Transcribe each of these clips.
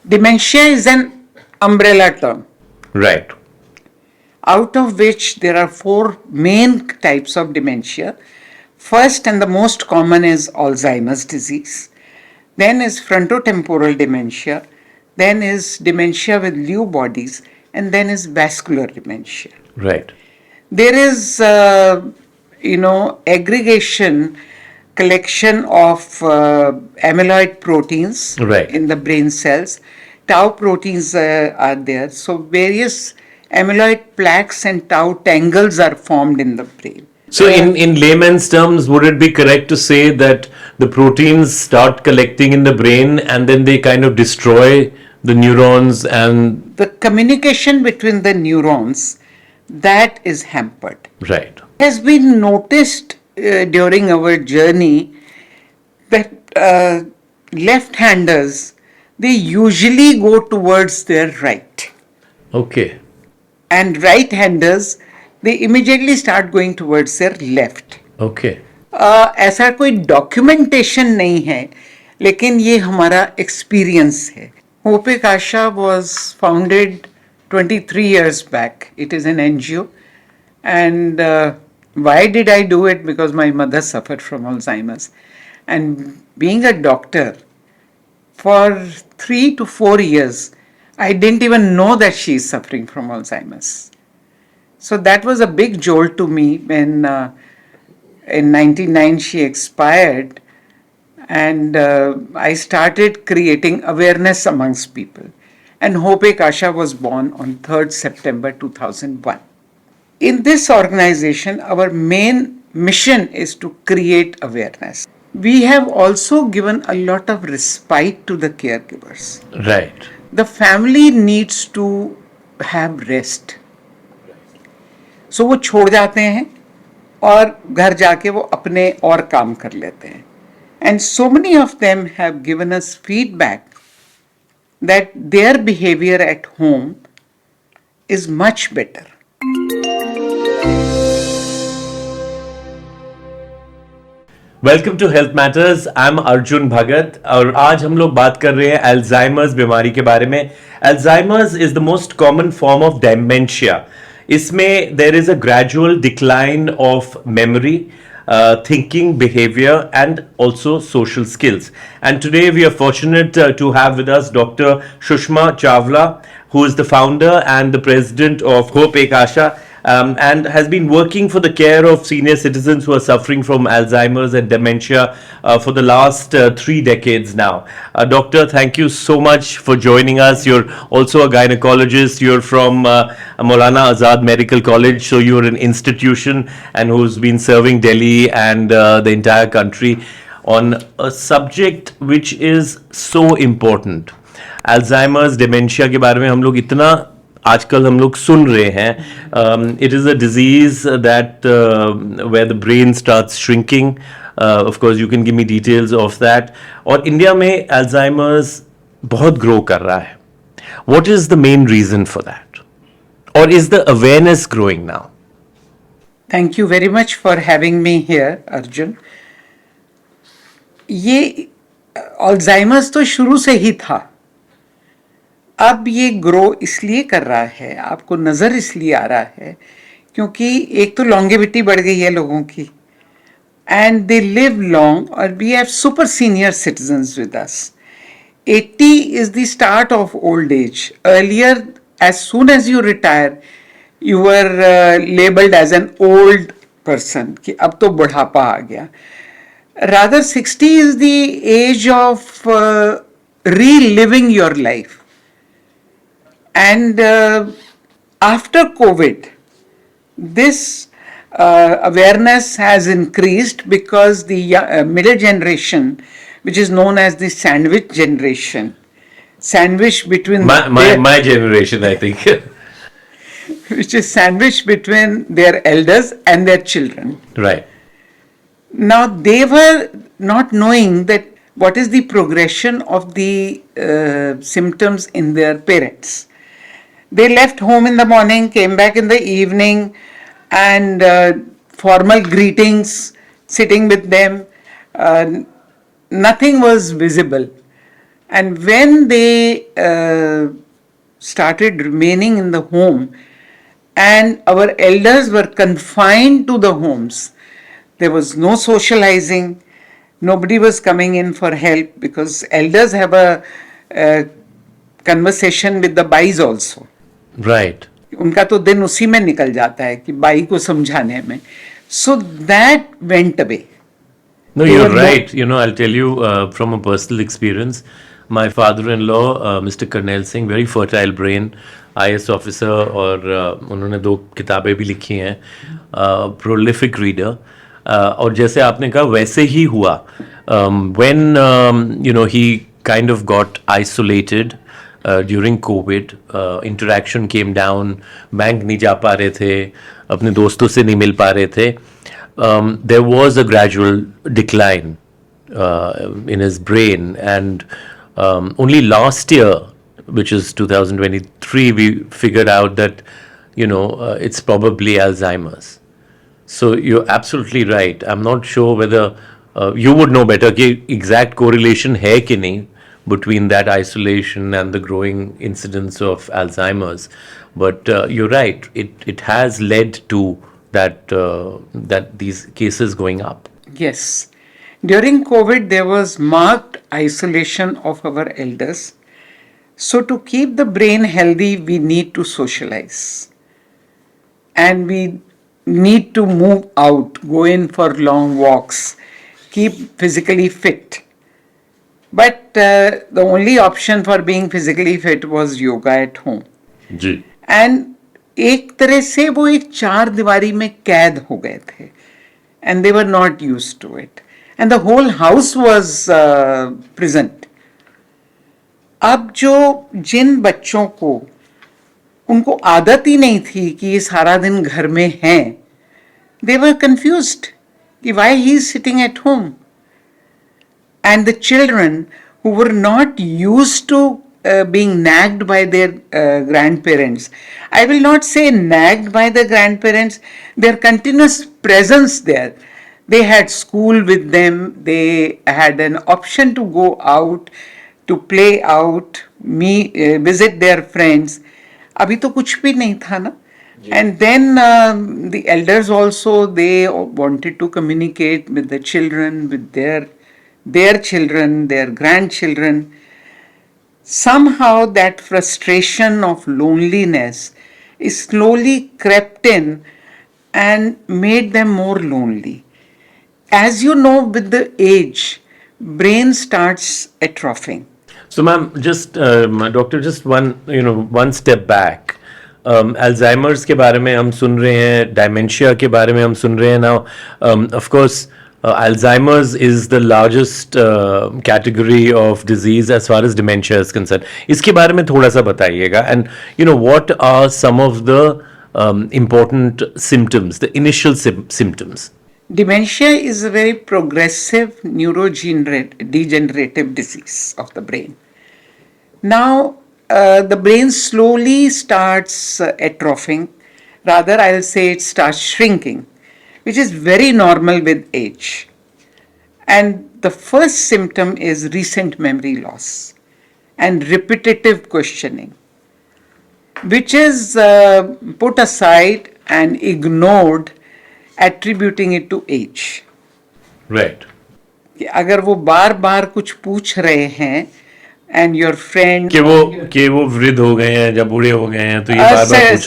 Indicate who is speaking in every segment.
Speaker 1: Dementia is an umbrella term.
Speaker 2: Right.
Speaker 1: Out of which there are four main types of dementia. First and the most common is Alzheimer's disease. Then is frontotemporal dementia. Then is dementia with Lewy bodies. And then is vascular dementia.
Speaker 2: Right.
Speaker 1: There is, aggregation, collection of amyloid proteins
Speaker 2: Right.
Speaker 1: in the brain cells. Tau proteins are there. So various amyloid plaques and tau tangles are formed in the brain.
Speaker 2: So, in layman's terms, would it be correct to say that the proteins start collecting in the brain and then they kind of destroy the neurons and.
Speaker 1: The communication between the neurons, that is hampered.
Speaker 2: Right.
Speaker 1: It has been noticed during our journey that left-handers, they usually go towards their right.
Speaker 2: Okay.
Speaker 1: And right-handers, they immediately start going towards their left.
Speaker 2: Okay.
Speaker 1: ऐसा कोई documentation नहीं है, लेकिन ये हमारा experience है. Hope Kasha was founded 23 years back. It is an NGO. And why did I do it? Because my mother suffered from Alzheimer's. And being a doctor, for 3 to 4 years, I didn't even know that she is suffering from Alzheimer's. So that was a big jolt to me when in 99 she expired. And I started creating awareness amongst people. And Hope Kasha was born on 3rd September 2001. In this organization, our main mission is to create awareness. We have also given a lot of respite to the caregivers.
Speaker 2: Right.
Speaker 1: The family needs to have rest. So वो छोड़ जाते हैं और घर जाके वो अपने और काम कर लेते हैं. And so many of them have given us feedback that their behavior at home is much better.
Speaker 2: Welcome to health matters. I am Arjun Bhagat और आज हम लोग बात कर रहे हैं अल्जाइमर्स बीमारी के बारे में. Alzheimer's is the most common form of dementia. इसमें there is a gradual decline of memory, thinking, behavior, and also social skills. And today we are fortunate to have with us Dr. Shushma Chawla, who is the founder and the president of Hope Kasha, and has been working for the care of senior citizens who are suffering from Alzheimer's and dementia for the last 3 decades now. Doctor, thank you so much for joining us. You're also a gynecologist. You're from Maulana Azad Medical College, so you're an institution and who's been serving Delhi and the entire country on a subject which is so important. Alzheimer's, dementia के बारे में हम लोग इतना आजकल हम लोग सुन रहे हैं. It is a disease that where the brain starts shrinking. Of course you can give me details of that. और इंडिया में अल्जाइमर्स बहुत ग्रो कर रहा है. What is the main reason for that, और is the awareness growing now?
Speaker 1: Thank you very much for having me here, Arjun. ये Alzheimer's तो शुरू से ही था. अब ये ग्रो इसलिए कर रहा है, आपको नज़र इसलिए आ रहा है क्योंकि एक तो लॉन्गेविटी बढ़ गई है लोगों की, एंड दे लिव लॉन्ग, और we have super senior citizens with us. 80 is the start of old age. Earlier, as soon as you retire, you are labelled as an old person, कि अब तो बुढ़ापा आ गया. Rather 60 is the age of reliving your life. And after COVID, this awareness has increased because the middle generation, which is known as the sandwich generation, sandwich between
Speaker 2: my generation, I think.
Speaker 1: which is sandwiched between their elders and their children.
Speaker 2: Right.
Speaker 1: Now they were not knowing that what is the progression of the symptoms in their parents. They left home in the morning, came back in the evening, and formal greetings, sitting with them, nothing was visible. And when they started remaining in the home and our elders were confined to the homes, there was no socializing, nobody was coming in for help because elders have a conversation with the bais also.
Speaker 2: Right.
Speaker 1: उनका तो दिन उसी में निकल जाता है कि by को समझाने में. So that went away.
Speaker 2: No,
Speaker 1: They
Speaker 2: you're
Speaker 1: were
Speaker 2: right. You know, I'll tell you from a personal experience. My father-in-law, Mr. Karnail Singh, very fertile brain, IS officer, और उन्होंने 2 किताबें भी लिखी हैं, prolific reader. और जैसे आपने कहा वैसे ही हुआ. When you know, he kind of got isolated during COVID, interaction came down, bank नहीं जा पा रहे थे, अपने दोस्तों से नहीं मिल पा रहे थे. There was a gradual decline in his brain, and only last year, which is 2023, we figured out that, you know, it's probably Alzheimer's. So you're absolutely right. I'm not sure whether you would know better कि exact correlation है कि नहीं between that isolation and the growing incidence of Alzheimer's. But you're right. It has led to that these cases going up.
Speaker 1: Yes. During COVID, there was marked isolation of our elders. So, to keep the brain healthy, we need to socialize. And we need to move out, go in for long walks, keep physically fit. But the only option for being physically fit was yoga at home.
Speaker 2: Ji.
Speaker 1: And एक तरह से वो एक 4 दीवारी में कैद हो गए थे. And they were not used to it. And the whole house was present. अब जो जिन बच्चों को उनको आदत ही नहीं थी कि ये सारा दिन घर में हैं, they were confused कि why he is sitting at home. And the children who were not used to being nagged by their grandparents, I will not say nagged by the grandparents, their continuous presence there. They had school with them, they had an option to go out, to play out, visit their friends. अभी तो कुछ भी नहीं था ना. And then the elders also, they wanted to communicate with the children, with their children, their grandchildren. Somehow that frustration of loneliness is slowly crept in and made them more lonely. As you know, with the age, brain starts atrophying.
Speaker 2: So, ma'am, just doctor, just one step back. Alzheimer's के बारे में हम सुन रहे हैं, dementia के बारे में हम सुन रहे हैं now. Of course, Alzheimer's is the largest category of disease as far as dementia is concerned. इसके बारे में थोड़ा सा बताइएगा. And you know, what are some of the important symptoms, the initial symptoms?
Speaker 1: Dementia is a very progressive neurodegenerative disease of the brain. Now, the brain slowly starts atrophying. Rather, I'll say it starts shrinking, which is very normal with age. And the first symptom is recent memory loss and repetitive questioning, which is put aside and ignored, attributing it to age.
Speaker 2: Right.
Speaker 1: कि अगर वो बार बार कुछ पूछ रहे हैं and your friend
Speaker 2: कि वो वृद्ध हो गए हैं, जब बूढ़े हो गए हैं, तो ये बार बार पूछ रहे हैं.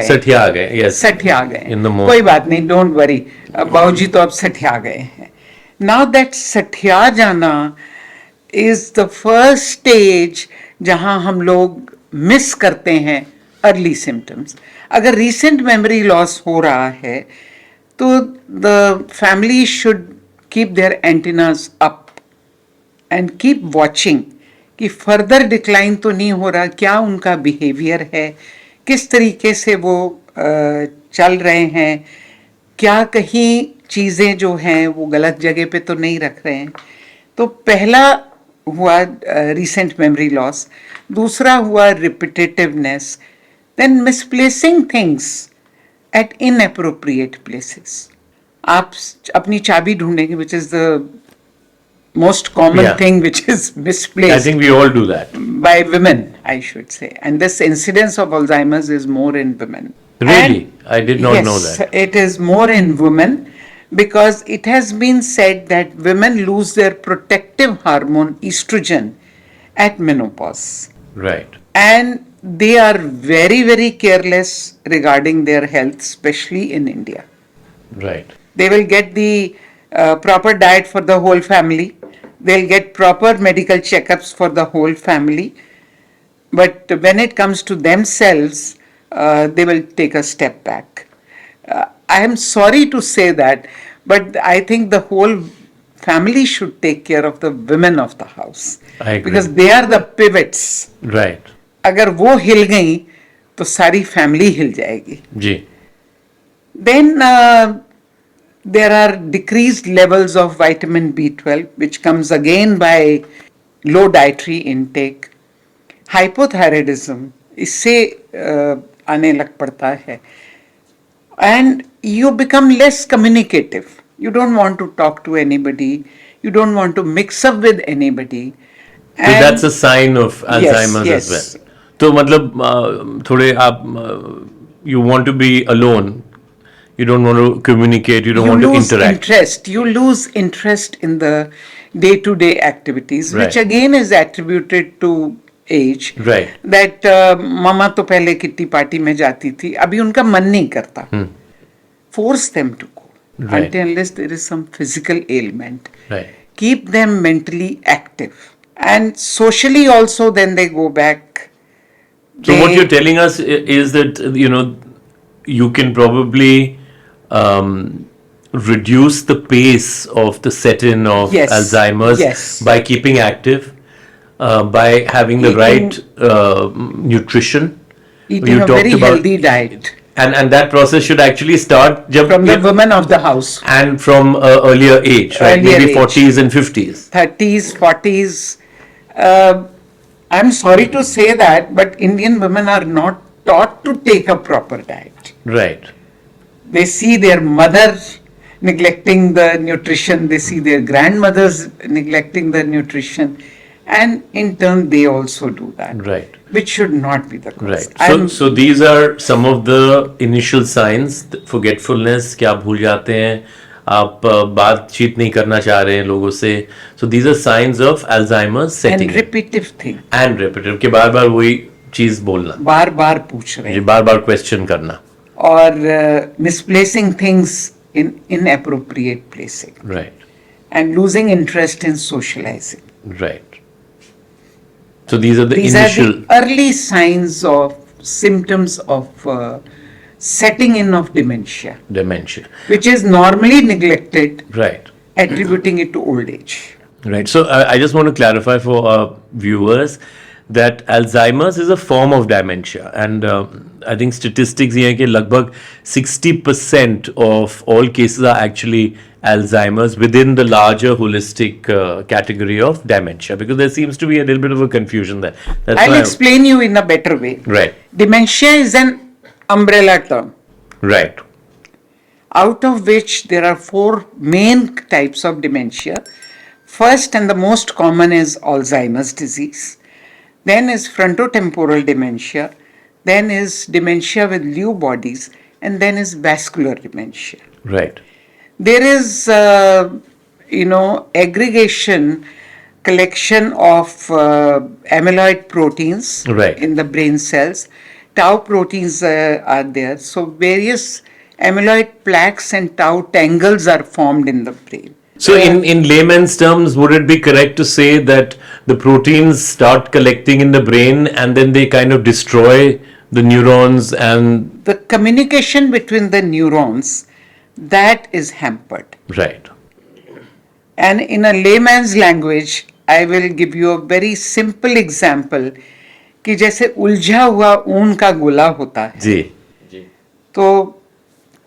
Speaker 2: सठिया गए. Yes.
Speaker 1: सठिया गए.
Speaker 2: In the moment.
Speaker 1: कोई बात नहीं, don't worry. बाबूजी तो अब सठिया गए हैं. Now that सठिया जाना is the first stage जहां हम लोग मिस करते हैं early symptoms. अगर recent memory loss हो रहा है, तो the family should keep their antennas up and keep watching कि फर्दर डिक्लाइन तो नहीं हो रहा, क्या उनका बिहेवियर है, किस तरीके से वो चल रहे हैं, क्या कहीं चीज़ें जो हैं वो गलत जगह पे तो नहीं रख रहे हैं. तो पहला हुआ रिसेंट मेमोरी लॉस, दूसरा हुआ repetitiveness, then misplacing things at inappropriate places. आप अपनी चाबी ढूंढेंगे, which is the most common
Speaker 2: Yeah.
Speaker 1: thing which is
Speaker 2: I
Speaker 1: misplaced
Speaker 2: think we all do that.
Speaker 1: by women, I should say. And this incidence of Alzheimer's is more in women.
Speaker 2: Really? I did not
Speaker 1: Yes,
Speaker 2: know that.
Speaker 1: it is more in women because it has been said that women lose their protective hormone estrogen at menopause.
Speaker 2: Right.
Speaker 1: And they are very, very careless regarding their health, especially in India.
Speaker 2: Right.
Speaker 1: They will get the proper diet for the whole family. They'll get proper medical checkups for the whole family. But when it comes to themselves, they will take a step back. I am sorry to say that, but I think the whole family should take care of the women of the house.
Speaker 2: I agree.
Speaker 1: Because they are the pivots.
Speaker 2: Right.
Speaker 1: अगर वो हिल गई तो सारी family हिल जाएगी.
Speaker 2: जी.
Speaker 1: Then there are decreased levels of vitamin B12, which comes again by low dietary intake. Hypothyroidism, इससे आने लग पड़ता है. And you become less communicative. You don't want to talk to anybody. You don't want to mix up with anybody.
Speaker 2: So that's a sign of Alzheimer's
Speaker 1: yes.
Speaker 2: as well. तो मतलब थोड़े आप you want to be alone. You don't want to communicate. You don't want to
Speaker 1: lose
Speaker 2: interact.
Speaker 1: interest. You lose interest in the day-to-day activities, which
Speaker 2: Right.
Speaker 1: again is attributed to age.
Speaker 2: Right.
Speaker 1: That मामा तो पहले kitty party में जाती थी, अभी उनका मन नहीं करता. Force them to go
Speaker 2: Right.
Speaker 1: until unless there is some physical ailment.
Speaker 2: Right.
Speaker 1: Keep them mentally active and socially also. Then they go back.
Speaker 2: So what you're telling us is that you can probably reduce the pace of the set-in of
Speaker 1: Yes,
Speaker 2: Alzheimer's
Speaker 1: yes.
Speaker 2: by keeping active, by having the
Speaker 1: Eating-
Speaker 2: right nutrition.
Speaker 1: eating
Speaker 2: You
Speaker 1: a
Speaker 2: talked
Speaker 1: very
Speaker 2: about-
Speaker 1: healthy diet
Speaker 2: And that process should actually start
Speaker 1: from the women of the house.
Speaker 2: and from earlier age, right?
Speaker 1: Earlier
Speaker 2: Maybe
Speaker 1: age.
Speaker 2: 40s and 50s.
Speaker 1: 30s, 40s. I'm sorry to say that, but Indian women are not taught to take a proper diet.
Speaker 2: Right.
Speaker 1: They see their mother neglecting the nutrition, they see their grandmothers neglecting the nutrition, and in turn they also do that.
Speaker 2: Right.
Speaker 1: Which should not be the case.
Speaker 2: Right. So these are some of the initial signs. Forgetfulness, कि आप भूल जाते हैं, आप बातचीत नहीं करना चाह रहे हैं लोगों से. So these are signs of Alzheimer's setting.
Speaker 1: and repetitive thing.
Speaker 2: And repetitive, कि बार बार वही चीज बोलना,
Speaker 1: बार बार पूछ रहे
Speaker 2: ये
Speaker 1: हैं.
Speaker 2: बार बार क्वेश्चन करना.
Speaker 1: Or misplacing things in inappropriate placing.
Speaker 2: Right.
Speaker 1: And losing interest in socializing.
Speaker 2: Right. So these are the
Speaker 1: These
Speaker 2: initial.
Speaker 1: are the early signs of symptoms of setting in of dementia,
Speaker 2: Dementia.
Speaker 1: which is normally neglected,
Speaker 2: Right.
Speaker 1: attributing it to old age.
Speaker 2: Right. So I just want to clarify for our viewers that Alzheimer's is a form of dementia, and I think statistics ये हैं कि लगभग 60% of all cases are actually Alzheimer's within the larger holistic category of dementia, because there seems to be a little bit of a confusion there. That's
Speaker 1: I'll
Speaker 2: why
Speaker 1: explain you in a better way.
Speaker 2: Right.
Speaker 1: Dementia is an umbrella term,
Speaker 2: Right.
Speaker 1: out of which there are 4 main types of dementia. First and the most common is Alzheimer's disease. Then is frontotemporal dementia. Then is dementia with Lewy bodies. And then is vascular dementia.
Speaker 2: Right.
Speaker 1: There is, aggregation, collection of amyloid proteins
Speaker 2: Right.
Speaker 1: in the brain cells. Tau proteins are there. So various amyloid plaques and tau tangles are formed in the brain.
Speaker 2: So in layman's terms, would it be correct to say that the proteins start collecting in the brain and then they kind of destroy the neurons and...
Speaker 1: The communication between the neurons, that is hampered.
Speaker 2: Right.
Speaker 1: And in a layman's language, I will give you a very simple example कि जैसे उलझा हुआ ऊन का गोला होता है,
Speaker 2: जी.
Speaker 1: तो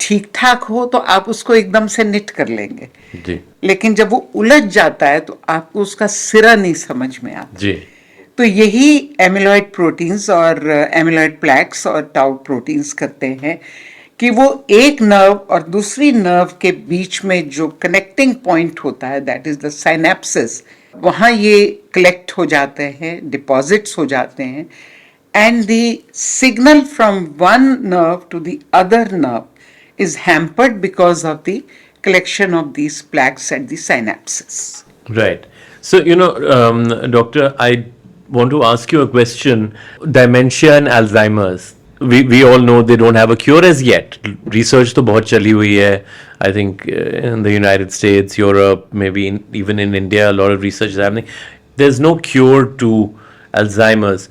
Speaker 1: ठीक ठाक हो तो आप उसको एकदम से निट कर लेंगे,
Speaker 2: जी.
Speaker 1: लेकिन जब वो उलझ जाता है तो आपको उसका सिरा नहीं समझ में आता.
Speaker 2: जी.
Speaker 1: तो यही एमिलॉइड प्रोटीन्स और एमिलॉइड प्लैक्स और टाउ प्रोटीन्स करते हैं कि वो एक नर्व और दूसरी नर्व के बीच में जो कनेक्टिंग पॉइंट होता है, दैट इज द साइनेप्सिस, वहाँ ये कलेक्ट हो जाते हैं, डिपॉजिट्स हो जाते हैं, and the signal from one nerve to the other nerve is hampered because of the collection of these plaques at the synapses.
Speaker 2: Right. So, doctor, I want to ask you a question. Dementia and Alzheimer's. We all know they don't have a cure as yet. Research तो बहुत चली हुई है. I think in the United States, Europe, maybe even in India, a lot of research is happening. There's no cure to Alzheimer's.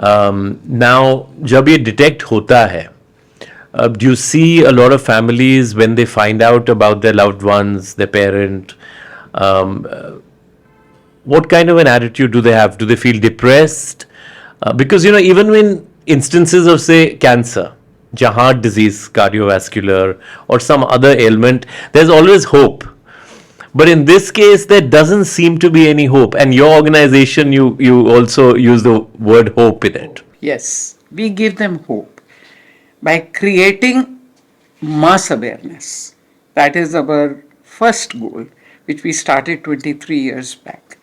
Speaker 2: Now, जब ये detect होता है, do you see a lot of families when they find out about their loved ones, their parent? What kind of an attitude do they have? Do they feel depressed? Because even when instances of say cancer, heart disease, cardiovascular, or some other ailment, there's always hope. But in this case, there doesn't seem to be any hope. And your organization, you also use the word hope in it.
Speaker 1: Yes, we give them hope by creating mass awareness. That is our first goal, which we started 23 years back.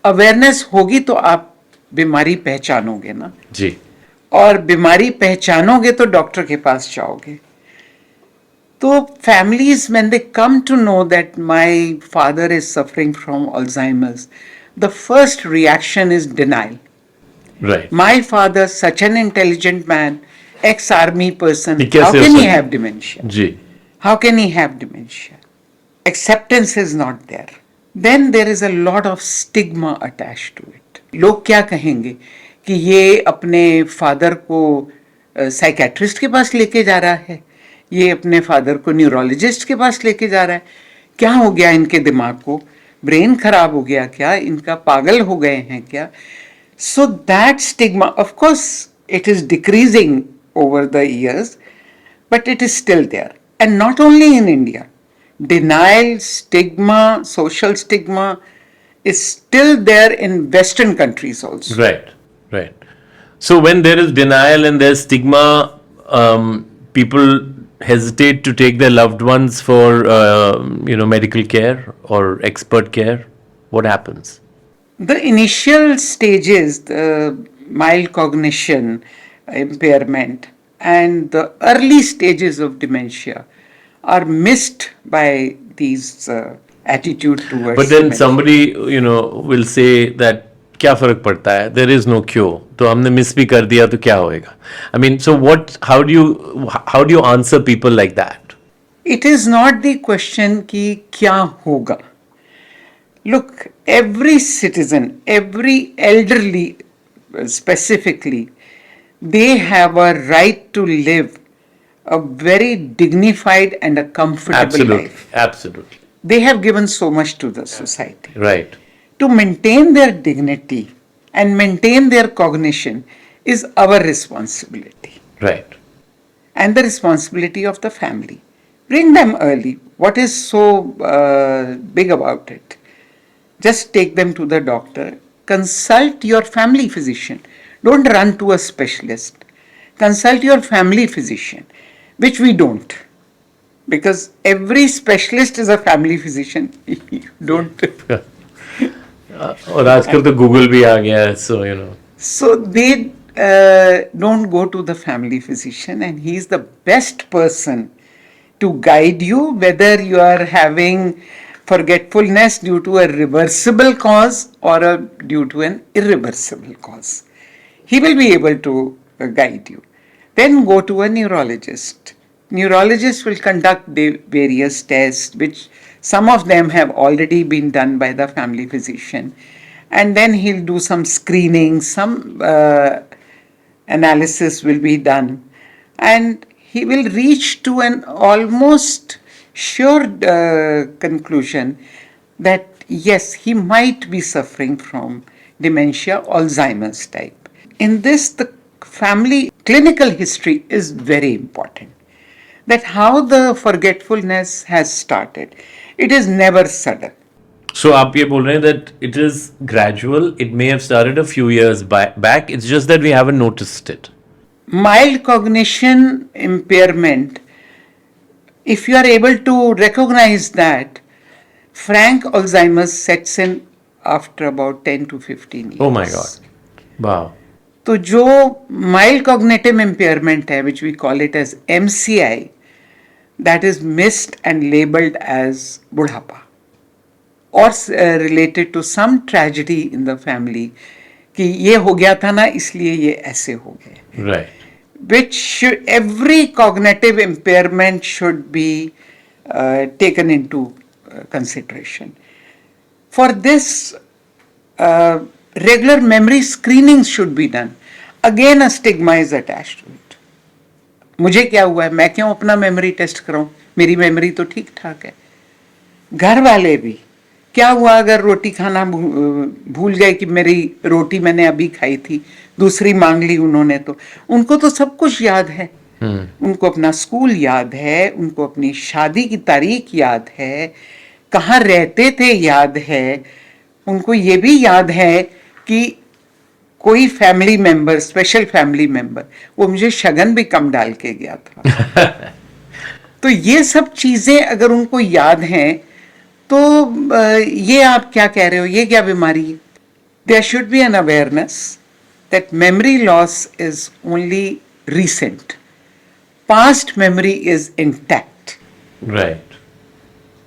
Speaker 1: Awareness होगी तो आप बीमारी पहचानोगे ना
Speaker 2: जी.
Speaker 1: और बीमारी पहचानोगे तो doctor के पास जाओगे. So families, when they come to know that my father is suffering from Alzheimer's, the first reaction is denial.
Speaker 2: Right.
Speaker 1: My father, such an intelligent man, ex-army person,
Speaker 2: कैसे
Speaker 1: how
Speaker 2: हो
Speaker 1: can he
Speaker 2: सकता?
Speaker 1: have dementia?
Speaker 2: Ji.
Speaker 1: How can he have dementia? Acceptance is not there. Then there is a lot of stigma attached to it. लोग क्या कहेंगे कि ये अपने father को साइकेट्रिस्ट के पास लेके जा रहा है, ये अपने फादर को न्यूरोलॉजिस्ट के पास लेके जा रहा है, क्या हो गया इनके दिमाग को, ब्रेन खराब हो गया क्या, इनका पागल हो गए हैं क्या. So that stigma, of course, it is decreasing over the years, but it is still there. And not only in India, denial, stigma, social stigma is still there in Western countries also.
Speaker 2: Right, right. So when there is denial and there's stigma, people hesitate to take their loved ones for medical care or expert care. What happens?
Speaker 1: The initial stages, the mild cognition impairment, and the early stages of dementia are missed by these attitude towards.
Speaker 2: But then
Speaker 1: dementia.
Speaker 2: somebody, will say that क्या फर्क पड़ता है? There is no cure. तो हमने miss भी कर दिया तो क्या होएगा? I mean, so how do you answer people like that?
Speaker 1: It is not the question कि क्या होगा. Look, every citizen, every elderly specifically, they have a right to live a very dignified and a comfortable
Speaker 2: Absolutely,
Speaker 1: life.
Speaker 2: absolutely.
Speaker 1: They have given so much to the society.
Speaker 2: Right.
Speaker 1: To maintain their dignity and maintain their cognition is our responsibility
Speaker 2: Right.
Speaker 1: and the responsibility of the family. Bring them early. What is so big about it? Just take them to the doctor. Consult your family physician. Don't run to a specialist. Consult your family physician, which we don't. Because every specialist is a family physician. You don't.
Speaker 2: और आजकल तो Google भी आ गया है, so
Speaker 1: So they don't go to the family physician, and he is the best person to guide you whether you are having forgetfulness due to a reversible cause or due to an irreversible cause. He will be able to guide you. Then go to a neurologist. Neurologist will conduct the various tests, which some of them have already been done by the family physician. And then he'll do some screening, some analysis will be done. And he will reach to an almost sure conclusion that yes, he might be suffering from dementia, Alzheimer's type. In this, the family clinical history is very important. That how the forgetfulness has started. It is never sudden.
Speaker 2: So आप ये बोल रहे हैं that it is gradual. It may have started a few years back. It's just that we haven't noticed it.
Speaker 1: Mild cognition impairment If you are able to recognize that, frank Alzheimer's sets in after about 10 to 15 years.
Speaker 2: Oh my God. Wow.
Speaker 1: तो जो mild cognitive impairment है, which we call it as MCI, that is missed and labeled as बुढ़ापा, or related to some tragedy in the family, कि ये हो गया था ना इसलिए ये ऐसे हो गए.
Speaker 2: Right.
Speaker 1: Which every cognitive impairment should be taken into consideration. For this, regular memory screening should be done. Again, a stigma is attached to it. मुझे क्या हुआ है, मैं क्यों अपना मेमोरी टेस्ट कराऊं, मेरी मेमोरी तो ठीक ठाक है. घर वाले भी, क्या हुआ अगर रोटी खाना भूल गए कि मेरी रोटी मैंने अभी खाई थी, दूसरी मांग ली उन्होंने, तो उनको तो सब कुछ याद है. उनको अपना स्कूल याद है, उनको अपनी शादी की तारीख याद है, कहाँ रहते थे याद है, उनको ये भी याद है कि कोई family member, special family member, वो मुझे शगन भी कम डाल के गया था. तो ये सब चीजें अगर उनको याद हैं, तो ये आप क्या कह रहे हो, ये क्या बीमारी है? There should be an awareness that memory loss is only recent. Past memory is intact.
Speaker 2: Right.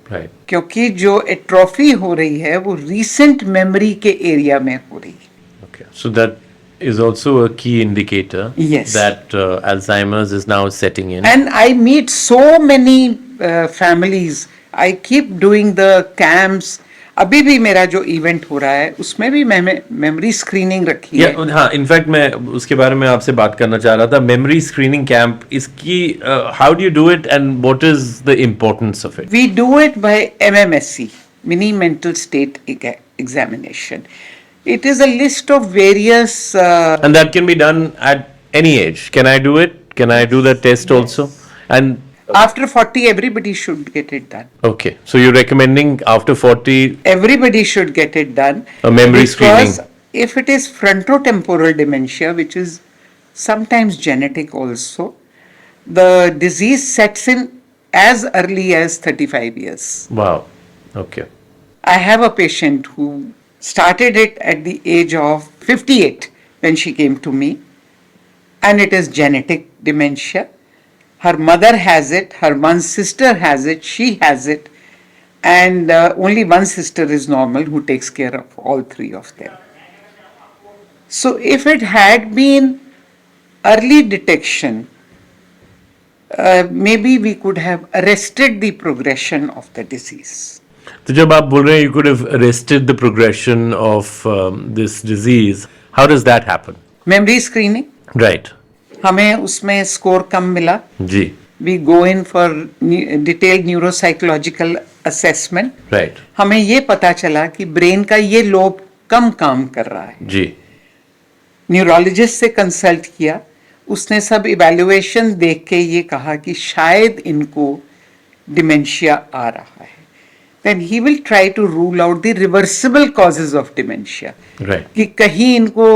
Speaker 2: Right.
Speaker 1: क्योंकि जो एट्रोफी हो रही है वो recent memory के एरिया में हो रही है.
Speaker 2: Okay. So that is also a key indicator
Speaker 1: Yes.
Speaker 2: that Alzheimer's is now setting in.
Speaker 1: And I meet so many families. I keep doing the camps. अभी भी मेरा जो इवेंट हो रहा है उसमें भी मेमोरी स्क्रीनिंग रखी है.
Speaker 2: हाँ, इनफैक्ट मैं उसके बारे में आपसे बात करना चाह रहा था. मेमोरी स्क्रीनिंग कैंप, इसकी how do you do it and what is the importance of it?
Speaker 1: We do it by MMSE, mini mental state examination. It is a list of various
Speaker 2: and that can be done at any age. Can I do it? Can I do the test also? And
Speaker 1: after 40 everybody should get it done.
Speaker 2: Okay, so you're recommending after 40
Speaker 1: everybody should get it done,
Speaker 2: a memory
Speaker 1: because
Speaker 2: screening.
Speaker 1: If it is frontotemporal dementia, which is sometimes genetic also, the disease sets in as early as 35 years.
Speaker 2: Wow. Okay.
Speaker 1: I have a patient who started it at the age of 58 when she came to me, and it is genetic dementia. Her mother has it, her one sister has it, she has it, and only one sister is normal who takes care of all three of them. So if it had been early detection, maybe we could have arrested the progression of the disease.
Speaker 2: तो जब आप बोल रहे हैं you could have arrested the progression of this disease, how does that happen?
Speaker 1: Memory screening.
Speaker 2: Right.
Speaker 1: हमें उसमें score कम मिला.
Speaker 2: जी.
Speaker 1: We go in for detailed neuropsychological assessment.
Speaker 2: Right.
Speaker 1: हमें ये पता चला कि ब्रेन का ये लोब कम काम कर रहा है.
Speaker 2: जी.
Speaker 1: न्यूरोलॉजिस्ट से कंसल्ट किया, उसने सब इवैल्यूएशन देख के ये कहा कि शायद इनको डिमेंशिया आ रहा है. Then he will try to rule out the reversible causes of dementia.
Speaker 2: Right.
Speaker 1: कि कहीं इनको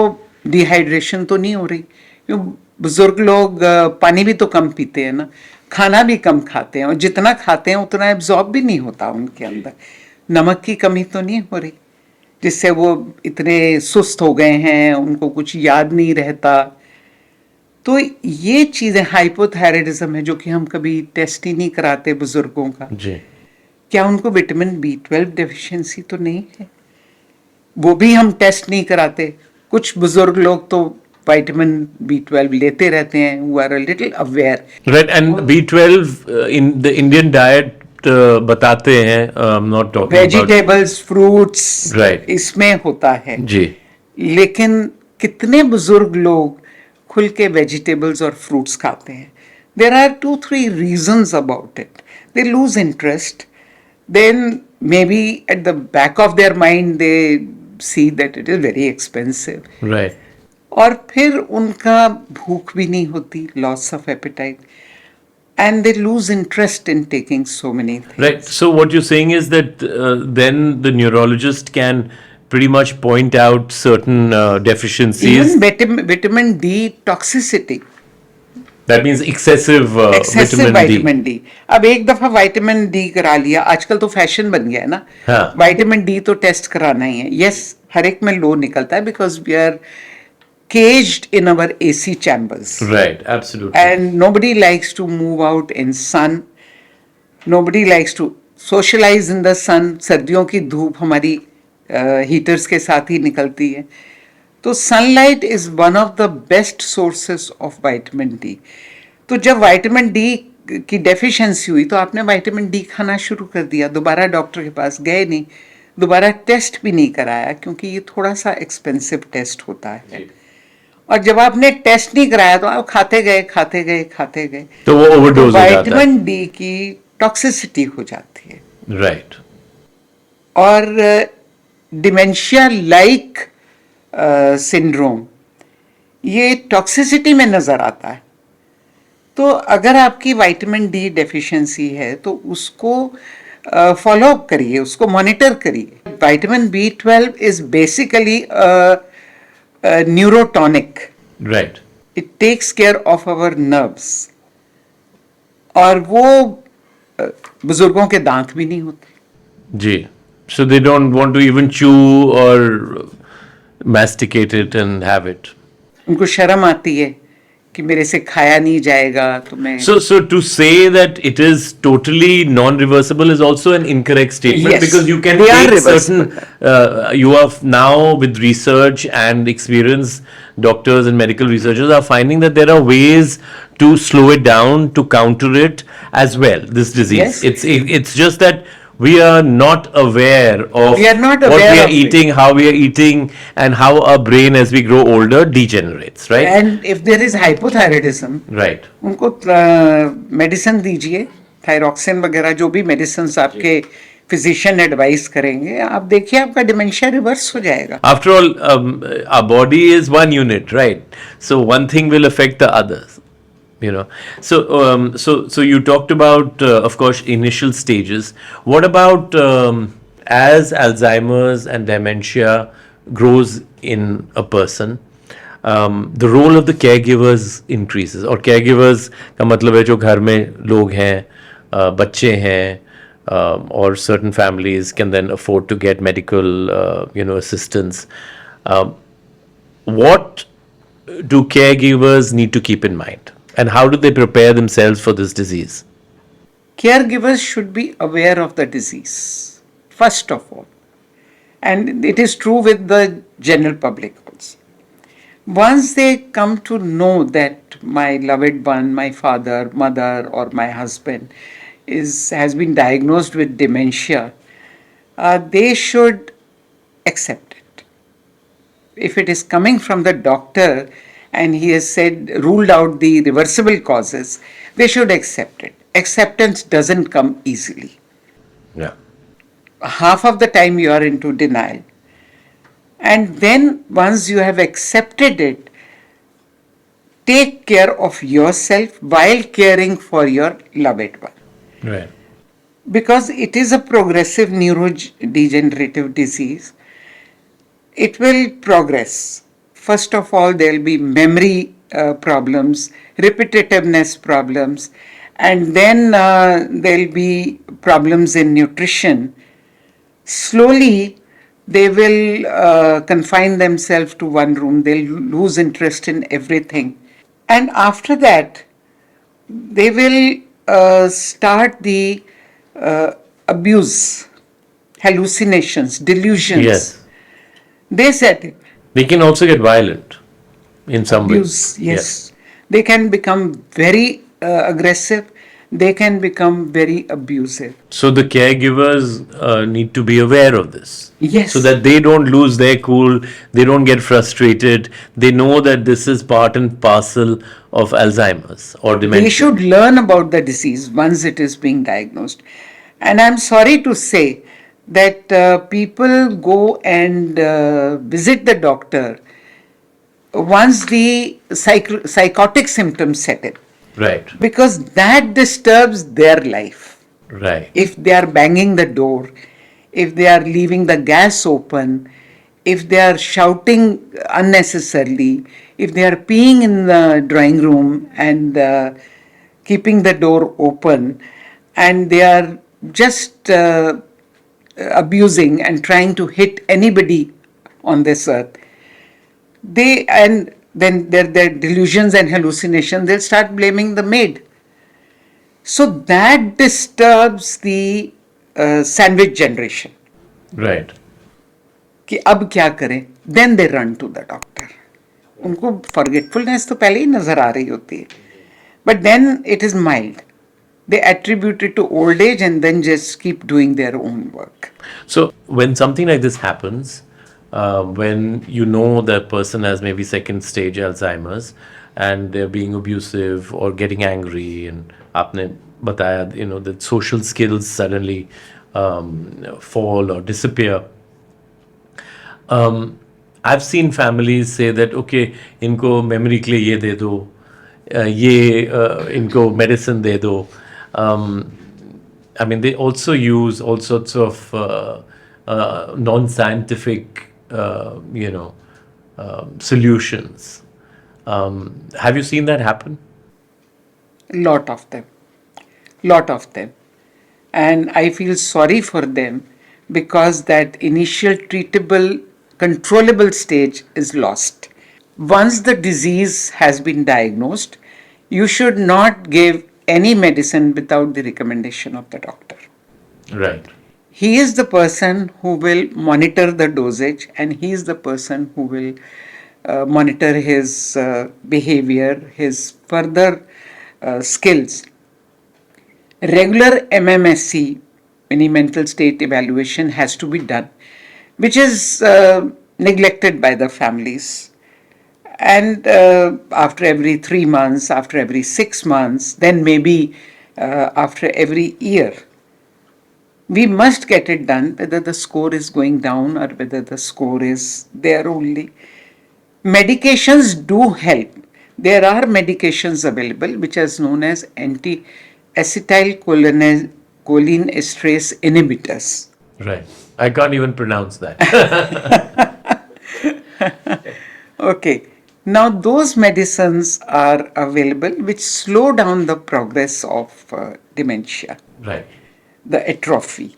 Speaker 1: डिहाइड्रेशन तो नहीं हो रही. क्यों बुजुर्ग लोग पानी भी तो कम पीते हैं ना, खाना भी कम खाते हैं, और जितना खाते हैं उतना एब्जॉर्ब भी नहीं होता उनके अंदर. नमक की कमी तो नहीं हो रही जिससे वो इतने सुस्त हो गए हैं, उनको कुछ याद नहीं रहता. तो ये चीजें हाइपोथायराइडिज्म है जो कि हम कभी टेस्ट ही नहीं कराते बुजुर्गों का.
Speaker 2: जी.
Speaker 1: क्या उनको विटामिन B12 डेफिशिएंसी तो नहीं है, वो भी हम टेस्ट नहीं कराते. कुछ बुजुर्ग लोग तो विटामिन B12 लेते रहते हैं, who are a little aware.
Speaker 2: Right, and B12 in the Indian diet बताते हैं, not talking
Speaker 1: vegetables, fruits,
Speaker 2: Right.
Speaker 1: इसमें होता है.
Speaker 2: जी.
Speaker 1: लेकिन कितने बुजुर्ग लोग खुल के वेजिटेबल्स और फ्रूट्स खाते हैं? There are 2-3 reasons about it. They lose interest. Then maybe at the back of their mind they see that it is very expensive.
Speaker 2: Right.
Speaker 1: और फिर उनका भूख भी नहीं होती, loss of appetite, and they lose interest in taking so many things.
Speaker 2: Right. So what you're saying is that then the neurologist can pretty much point out certain deficiencies.
Speaker 1: Even vitamin D toxicity.
Speaker 2: That means excessive
Speaker 1: excessive
Speaker 2: vitamin D.
Speaker 1: Vitamin D. अब एक दफा vitamin D करा लिया, आजकल तो fashion बन गया है ना.
Speaker 2: हाँ.
Speaker 1: विटामिन डी तो टेस्ट कराना ही है. यस, हर एक में लो निकलता है because we are caged in our AC chambers.
Speaker 2: Right, absolutely.
Speaker 1: And nobody likes to move out in sun. Nobody likes to socialize in the sun. सर्दियों की धूप हमारी हीटर्स के साथ ही निकलती है. तो sunlight is one of the best sources of vitamin D. तो जब विटामिन डी की डेफिशिएंसी हुई तो आपने विटामिन डी खाना शुरू कर दिया. दोबारा डॉक्टर के पास गए नहीं, दोबारा टेस्ट भी नहीं कराया क्योंकि ये थोड़ा सा एक्सपेंसिव टेस्ट होता है. और जब आपने टेस्ट नहीं कराया तो आप खाते गए
Speaker 2: तो वो ओवरडोज हो जाता है.
Speaker 1: विटामिन डी की टॉक्सिसिटी हो जाती है.
Speaker 2: राइट.
Speaker 1: और डिमेंशिया लाइक सिंड्रोम ये टॉक्सिसिटी में नजर आता है. तो अगर आपकी विटामिन डी डेफिशिएंसी है तो उसको फॉलो अप करिए, उसको मॉनिटर करिए. Vitamin B12 is basically neurotonic.
Speaker 2: Right.
Speaker 1: It takes care of our nerves. और वो बुजुर्गों के दांत भी नहीं होते.
Speaker 2: जी. So they don't want to even chew or masticate it and have it.
Speaker 1: उनको शर्म आती है कि मेरे से खाया नहीं जाएगा तो मैं.
Speaker 2: So to say that it is totally non-reversible is also an incorrect statement.
Speaker 1: Yes,
Speaker 2: because you can
Speaker 1: they are
Speaker 2: take
Speaker 1: reversible.
Speaker 2: certain you have now with research and experience, doctors and medical researchers are finding that there are ways to slow it down, to counter it as well, this disease.
Speaker 1: Yes.
Speaker 2: It's just that we are not aware of
Speaker 1: We are not
Speaker 2: what
Speaker 1: aware
Speaker 2: we are
Speaker 1: of it.
Speaker 2: eating, how we are eating, and how our brain as we grow older degenerates, right?
Speaker 1: And if there is hypothyroidism,
Speaker 2: Right.
Speaker 1: उनको medicine दीजिए, thyroxine वगैरह जो भी medicine आपके physician advice करेंगे, आप देखिए आपका डिमेंशिया रिवर्स हो जाएगा.
Speaker 2: After all, our body is one unit, right? So one thing will affect the others, you know. So you talked about, of course, initial stages. What about as Alzheimer's and dementia grows in a person? The role of the caregivers increases. और caregivers का मतलब है जो घर में लोग हैं, बच्चे हैं, or certain families can then afford to get medical, assistance. What do caregivers need to keep in mind, and how do they prepare themselves for this disease?
Speaker 1: Caregivers should be aware of the disease, first of all. And it is true with the general public also. Once they come to know that my loved one, my father, mother, or my husband has been diagnosed with dementia, they should accept it. If it is coming from the doctor and he has ruled out the reversible causes, they should accept it. Acceptance doesn't come easily.
Speaker 2: Yeah.
Speaker 1: Half of the time you are into denial. And then once you have accepted it, take care of yourself while caring for your loved one.
Speaker 2: Right.
Speaker 1: Because it is a progressive neurodegenerative disease, it will progress. First of all, there will be memory problems, repetitiveness problems, and then there will be problems in nutrition. Slowly, they will confine themselves to one room, they'll lose interest in everything. And after that, they will start the abuse, hallucinations, delusions.
Speaker 2: Yes.
Speaker 1: They said
Speaker 2: They can also get violent in some
Speaker 1: abuse,
Speaker 2: way.
Speaker 1: yes. They can become very aggressive, they can become very abusive.
Speaker 2: So the caregivers need to be aware of this.
Speaker 1: Yes.
Speaker 2: So that they don't lose their cool, they don't get frustrated. They know that this is part and parcel of Alzheimer's or dementia.
Speaker 1: They should learn about the disease once it is being diagnosed. And I'm sorry to say that people go and visit the doctor once the psychotic symptoms set in.
Speaker 2: Right.
Speaker 1: Because that disturbs their life.
Speaker 2: Right.
Speaker 1: If they are banging the door, if they are leaving the gas open, if they are shouting unnecessarily, if they are peeing in the drawing room and keeping the door open, and they are just abusing and trying to hit anybody on this earth, and then their delusions and hallucinations, they'll start blaming the maid. So that disturbs the sandwich generation.
Speaker 2: Right.
Speaker 1: कि अब क्या करें, then they run to the doctor. उनको forgetfulness तो पहले ही नजर आ रही होती है, but then it is mild. They attribute it to old age and then just keep doing their own work.
Speaker 2: So when something like this happens, when you know that person has maybe second stage Alzheimer's and they're being abusive or getting angry, and आपने बताया, you know, that social skills suddenly fall or disappear. I've seen families say that, okay, इनको memory के लिए ये दे दो, इनको medicine दे दो. I mean, they also use all sorts of non-scientific, solutions. Have you seen that happen?
Speaker 1: Lot of them. And I feel sorry for them because that initial treatable, controllable stage is lost. Once the disease has been diagnosed, you should not give any medicine without the recommendation of the doctor.
Speaker 2: Right.
Speaker 1: He is the person who will monitor the dosage, and he is the person who will monitor his behavior, his further skills. Regular MMSE, mini mental state evaluation, has to be done, which is neglected by the families. And after every 3 months, after every 6 months, then maybe after every year, we must get it done, whether the score is going down or whether the score is there only. Medications do help. There are medications available which is known as anti-acetylcholinesterase inhibitors.
Speaker 2: Right. I can't even pronounce that.
Speaker 1: Okay. Now those medicines are available which slow down the progress of dementia.
Speaker 2: Right.
Speaker 1: The atrophy.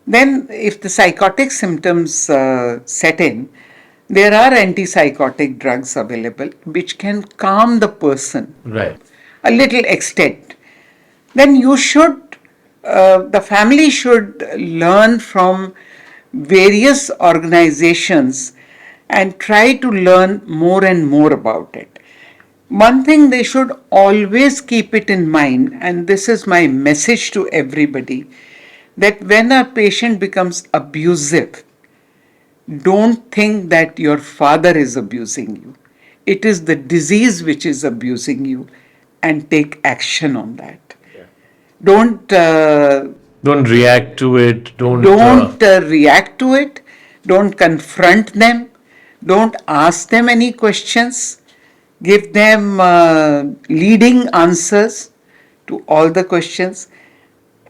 Speaker 1: Then if the psychotic symptoms set in, there are antipsychotic drugs available which can calm the person
Speaker 2: Right.
Speaker 1: a little extent. Then you should, the family should learn from various organizations and try to learn more and more about it. One thing they should always keep it in mind, and this is my message to everybody, that when a patient becomes abusive, don't think that your father is abusing you. It is the disease which is abusing you, and take action on that. Yeah. Don't
Speaker 2: react to it. Don't
Speaker 1: react to it. Don't confront them. Don't ask them any questions. Give them leading answers to all the questions.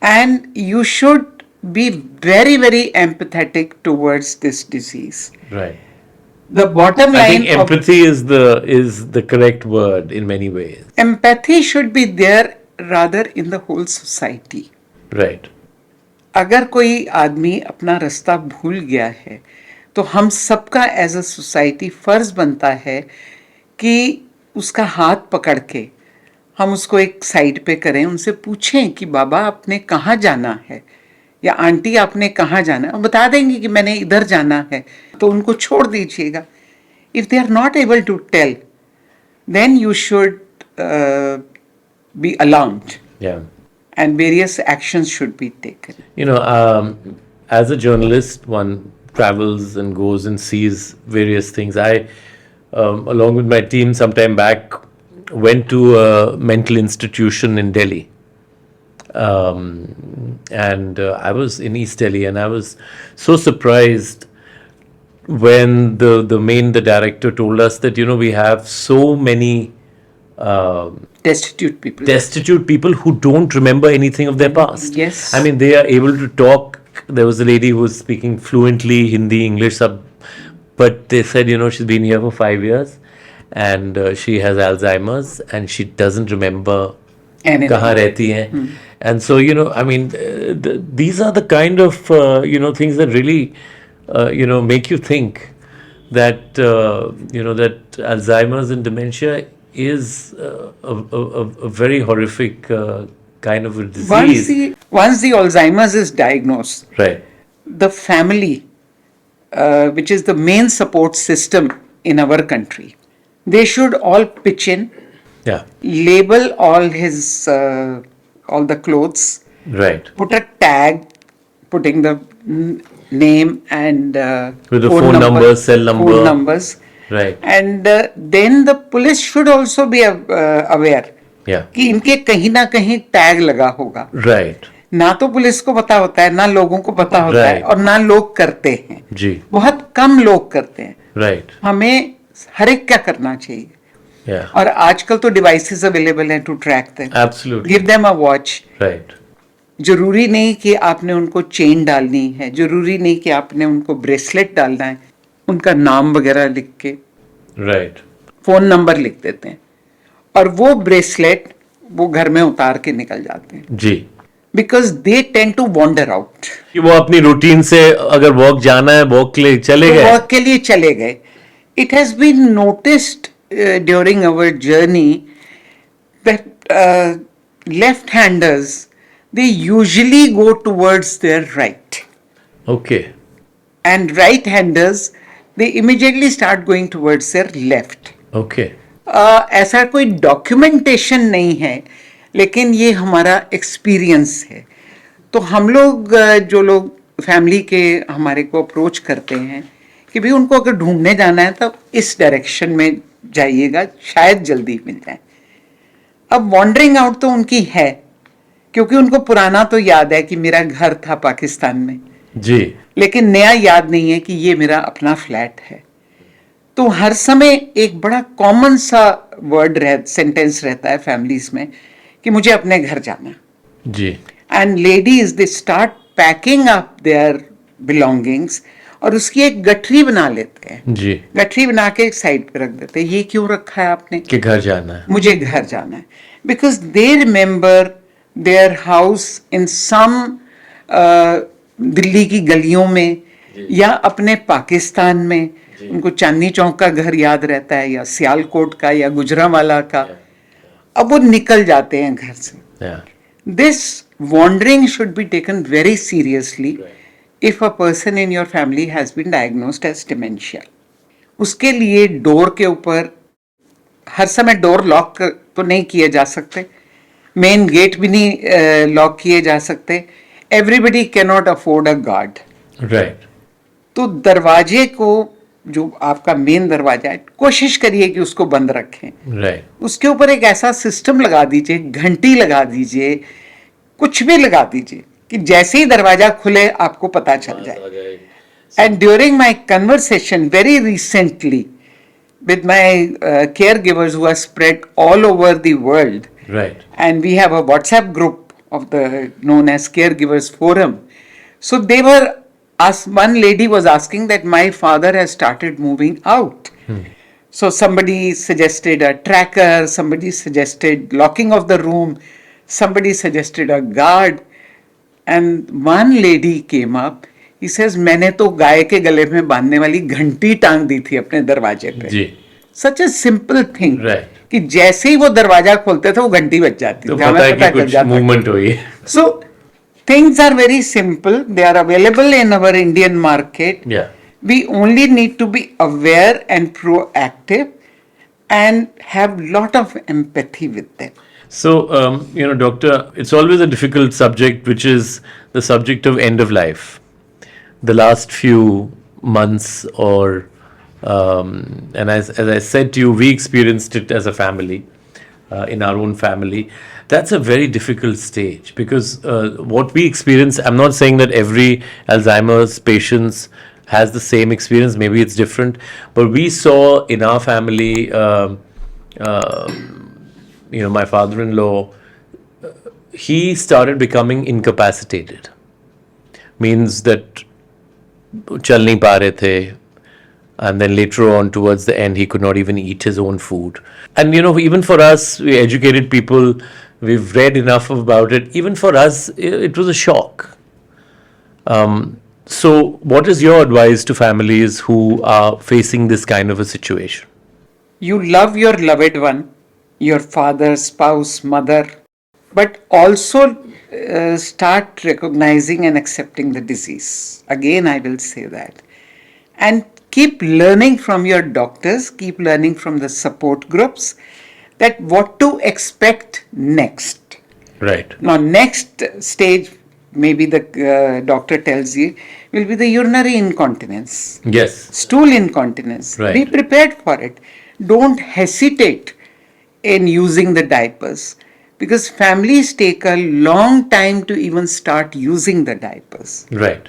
Speaker 1: And you should be very, very empathetic towards this disease.
Speaker 2: Right.
Speaker 1: The bottom line,
Speaker 2: I think empathy is the correct word in many ways.
Speaker 1: Empathy should be there rather in the whole society.
Speaker 2: Right.
Speaker 1: अगर कोई आदमी अपना रास्ता भूल गया है, तो हम सबका एज अ सोसाइटी फर्ज बनता है कि उसका हाथ पकड़ के हम उसको एक साइड पे करें, उनसे पूछें कि बाबा आपने कहाँ जाना है, या आंटी आपने कहाँ जाना है, बता देंगे कि मैंने इधर जाना है, तो उनको छोड़ दीजिएगा. If they are not able to tell, then you should be alarmed.
Speaker 2: Yeah.
Speaker 1: And various actions should be taken.
Speaker 2: As a journalist, one travels and goes and sees various things. I, along with my team, sometime back, went to a mental institution in Delhi. And I was in East Delhi, and I was so surprised when the director told us that, we have so many
Speaker 1: Destitute people
Speaker 2: who don't remember anything of their past.
Speaker 1: Yes.
Speaker 2: I mean, they are able to talk. There was a lady who was speaking fluently Hindi, English, सब but they said, she's been here for 5 years and she has Alzheimer's and she doesn't remember
Speaker 1: Anything.
Speaker 2: kahan rehti hain. And so, I mean, these are the kind of, things that really, make you think that, that Alzheimer's and dementia is a very horrific kind of a disease.
Speaker 1: Once the Alzheimer's is diagnosed,
Speaker 2: Right.
Speaker 1: the family, which is the main support system in our country, they should all pitch in,
Speaker 2: Yeah.
Speaker 1: label all the clothes,
Speaker 2: Right.
Speaker 1: put a tag, putting the name and
Speaker 2: With the phone number, cell number.
Speaker 1: phone numbers,
Speaker 2: Right.
Speaker 1: and then the police should also be aware
Speaker 2: Yeah.
Speaker 1: कि इनके कहीं ना कहीं tag लगा होगा.
Speaker 2: Right.
Speaker 1: ना तो police को पता होता है, ना लोगों को पता होता है,
Speaker 2: Right.
Speaker 1: और ना लोग करते हैं.
Speaker 2: जी.
Speaker 1: बहुत कम लोग करते हैं.
Speaker 2: Right.
Speaker 1: हमें हर एक क्या करना चाहिए.
Speaker 2: Yeah.
Speaker 1: और आजकल तो डिवाइसेस अवेलेबल हैं to track them.
Speaker 2: Absolutely.
Speaker 1: Give them a watch.
Speaker 2: Right.
Speaker 1: जरूरी नहीं कि आपने उनको चेन डालनी है, जरूरी नहीं कि आपने उनको ब्रेसलेट डालना है. उनका नाम वगैरह लिख के,
Speaker 2: Right.
Speaker 1: फोन नंबर लिख देते हैं, और वो ब्रेसलेट वो घर में उतार के निकल जाते हैं.
Speaker 2: जी.
Speaker 1: Because they tend to wander out.
Speaker 2: कि वो अपनी रूटीन से अगर वॉक जाना है वॉक के लिए चले गए.
Speaker 1: वर्क के लिए चले गए. It has been noticed during our journey that left handers they usually go towards their right,
Speaker 2: Okay.
Speaker 1: and right handers they immediately start going towards their left.
Speaker 2: Okay.
Speaker 1: ऐसा कोई डॉक्यूमेंटेशन नहीं है, लेकिन ये हमारा एक्सपीरियंस है. तो हम लोग जो लोग फैमिली के हमारे को अप्रोच करते हैं कि भाई उनको अगर ढूंढने जाना है तो इस डायरेक्शन में जाइएगा, शायद जल्दी मिल जाए. अब वॉन्डरिंग आउट तो उनकी है, क्योंकि उनको पुराना तो याद है कि मेरा घर था पाकिस्तान में,
Speaker 2: जी.
Speaker 1: लेकिन नया याद नहीं है कि ये मेरा अपना फ्लैट है. तो हर समय एक बड़ा कॉमन सा सेंटेंस रहता है फैमिलीज में कि मुझे अपने घर जाना.
Speaker 2: जी.
Speaker 1: And ladies they start packing up their belongings, और उसकी एक गठरी बना लेते हैं.
Speaker 2: जी.
Speaker 1: गठरी बना के एक साइड पे रख देते हैं. ये क्यों रखा है आपने?
Speaker 2: कि घर जाना है.
Speaker 1: मुझे घर जाना है. Because they remember their house in some Delhi की गलियों में, या अपने पाकिस्तान में. उनको चांदनी चौक का घर याद रहता है, या सियालकोट का, या गुजरांवाला का. अब वो निकल जाते हैं घर से.
Speaker 2: Yeah.
Speaker 1: This wandering should be taken very seriously if a person in your family has been diagnosed as dementia. उसके लिए डोर के ऊपर हर समय डोर लॉक तो नहीं किए जा सकते, मेन गेट भी नहीं लॉक किए जा सकते. Everybody cannot afford a guard.
Speaker 2: Right.
Speaker 1: तो दरवाजे को, जो आपका मेन दरवाजा है, कोशिश करिए कि उसको बंद रखें.
Speaker 2: Right.
Speaker 1: उसके ऊपर एक ऐसा सिस्टम लगा दीजिए, घंटी लगा दीजिए, कुछ भी लगा दीजिए कि जैसे ही दरवाजा खुले आपको पता चल जाए. And during my conversation very recently with my caregivers who are spread all over the world,
Speaker 2: Right.
Speaker 1: and we have a WhatsApp group of the known as Caregivers Forum. So they were one lady was asking that my father has started moving out. So somebody suggested a tracker, somebody suggested locking of the room, somebody suggested a guard, and one lady came up. He says, मैंने तो गाय के गले में बांधने वाली घंटी टांग दी थी अपने दरवाजे पे.
Speaker 2: जी.
Speaker 1: Such a simple thing.
Speaker 2: Right.
Speaker 1: कि जैसे ही वो दरवाजा खोलते थे वो घंटी बज जाती
Speaker 2: तो
Speaker 1: थी. हमें
Speaker 2: पता है कि
Speaker 1: चल
Speaker 2: कुछ
Speaker 1: जाता.
Speaker 2: मूवमेंट हुई है.
Speaker 1: So things are very simple. They are available in our Indian market.
Speaker 2: Yeah.
Speaker 1: We only need to be aware and proactive and have lot of empathy with them.
Speaker 2: So, doctor, it's always a difficult subject, which is the subject of end of life. The last few months, or and as I said to you, we experienced it as a family, in our own family. That's a very difficult stage because what we experience, I'm not saying that every Alzheimer's patient has the same experience, maybe it's different, but we saw in our family, my father-in-law, he started becoming incapacitated. Means that चल नहीं पा रहे थे, And then later on, towards the end, he could not even eat his own food. And even for us, we educated people, we've read enough about it. Even for us, it was a shock. So, what is your advice to families who are facing this kind of a situation?
Speaker 1: You love your loved one, your father, spouse, mother, but also start recognizing and accepting the disease. Again, I will say that. And keep learning from your doctors, keep learning from the support groups that what to expect next.
Speaker 2: Right.
Speaker 1: Now, next stage, maybe the doctor tells you, will be the urinary incontinence,
Speaker 2: Yes.
Speaker 1: stool incontinence.
Speaker 2: Right.
Speaker 1: Be prepared for it. Don't hesitate in using the diapers because families take a long time to even start using the diapers.
Speaker 2: Right.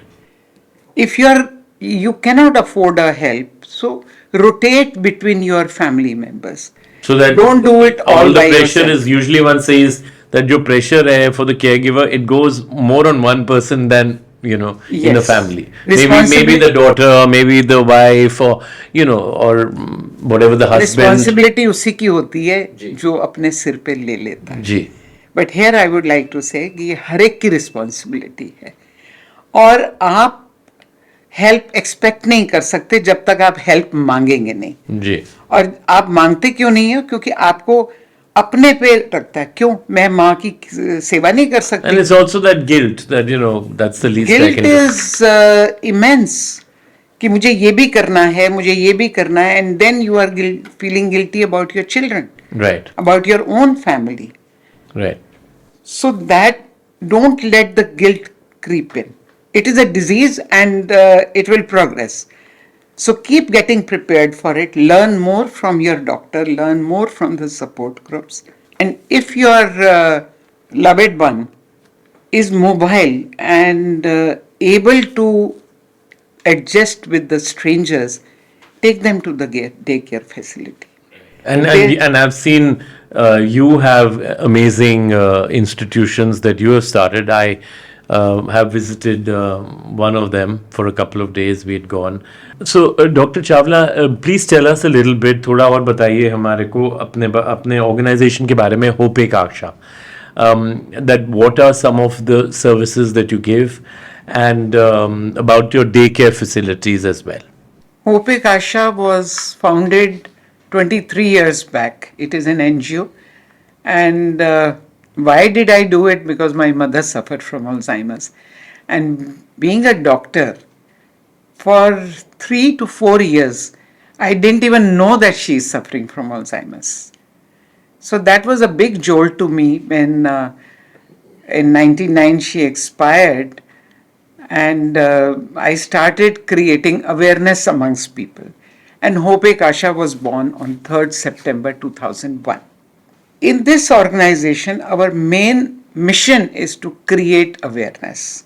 Speaker 1: If you cannot afford a help, so rotate between your family members.
Speaker 2: So that
Speaker 1: Don't do it all
Speaker 2: the
Speaker 1: by
Speaker 2: pressure
Speaker 1: yourself.
Speaker 2: is usually one says that your pressure for the caregiver, it goes more on one person than in a
Speaker 1: Yes.
Speaker 2: family. Maybe
Speaker 1: Responsibility-
Speaker 2: the daughter, maybe the wife, or or whatever the husband.
Speaker 1: Responsibility उसी की होती है जो अपने सिर पे ले लेता है.
Speaker 2: जी.
Speaker 1: But here I would like to say कि ये हर एक की रिस्पॉन्सिबिलिटी है और आप हेल्प एक्सपेक्ट नहीं कर सकते जब तक आप हेल्प मांगेंगे नहीं.
Speaker 2: जी.
Speaker 1: और आप मांगते क्यों नहीं हो? क्योंकि आपको अपने पे लगता है क्यों मैं माँ की सेवा नहीं कर
Speaker 2: And
Speaker 1: सकती.
Speaker 2: it's also that guilt that that's the least I
Speaker 1: guilt
Speaker 2: can do.
Speaker 1: Is immense कि मुझे ये भी करना है, मुझे ये भी करना है, and then you are feeling guilty about your children,
Speaker 2: Right.
Speaker 1: About your own family.
Speaker 2: Right.
Speaker 1: So that don't let the guilt creep in. It is a disease and it will progress. So keep getting prepared for it. Learn more from your doctor, learn more from the support groups. And if your loved one is mobile and able to adjust with the strangers, take them to the daycare facility.
Speaker 2: And
Speaker 1: They-
Speaker 2: and I've seen you have amazing institutions that you have started. I have visited one of them for a couple of days. We had gone. So, Dr. Chawla, please tell us a little bit. थोड़ा और बताइए हमारे को अपने organization के बारे में, Hope Ek Aksha. That what are some of the services that you give, and about your daycare facilities as well.
Speaker 1: Hope Ek Asha was founded 23 years back. It is an NGO. And why did I do it? Because my mother suffered from Alzheimer's. And being a doctor, for 3 to 4 years, I didn't even know that she is suffering from Alzheimer's. So that was a big jolt to me when in 99 she expired. And I started creating awareness amongst people. And Hope Ek Asha was born on 3rd September 2001. In this organization, our main mission is to create awareness.